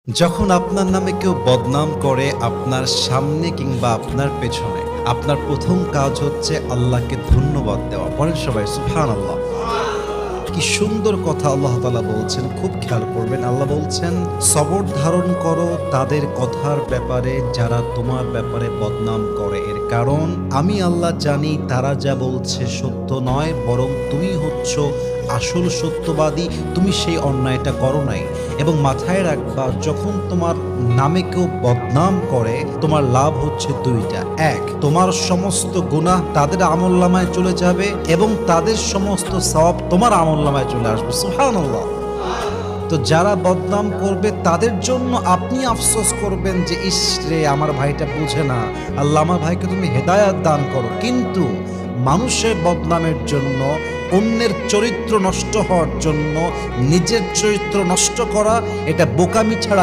যখন আপনার নামে কেউ বদনাম করে আপনার সামনে কিংবা আপনার পেছনে, আপনার প্রথম কাজ হচ্ছে আল্লাহকে ধন্যবাদ দেওয়া। বলেন সবাই সুবহানাল্লাহ। কি সুন্দর কথা আল্লাহ তাআলা বলছেন, খুব খেয়াল করবেন। আল্লাহ বলছেন, সবর ধারণ করো তাদের কথার ব্যাপারে যারা তোমার ব্যাপারে বদনাম করে। এর কারণ আমি আল্লাহ জানি তারা যা বলছে সত্য নয়, বরং তুমি হচ্ছ আসল সত্যবাদী। তুমি সেই অন্যায়টা করো নাই। এবং মাথায় রাখবা, যখন তোমার নামে কেউ বদনাম করে তোমার লাভ হচ্ছে দুইটা। এক, তোমার সমস্ত গুনাহ তাদের আমলনামায় চলে যাবে এবং তাদের সমস্ত সওয়াব তোমার আমলনামায় চলে আসবে। সুবহানাল্লাহ। তো যারা বদনাম করবে তাদের জন্য আপনি আফসোস করবেন যে ইস রে, আমার ভাইটা বুঝে না, আল্লাহ আমার ভাইকে তুমি হেদায়াত দান করো। কিন্তু মানুষের বদনামের জন্য, অন্যের চরিত্র নষ্ট হওয়ার জন্য নিজের চরিত্র নষ্ট করা, এটা বোকামি ছাড়া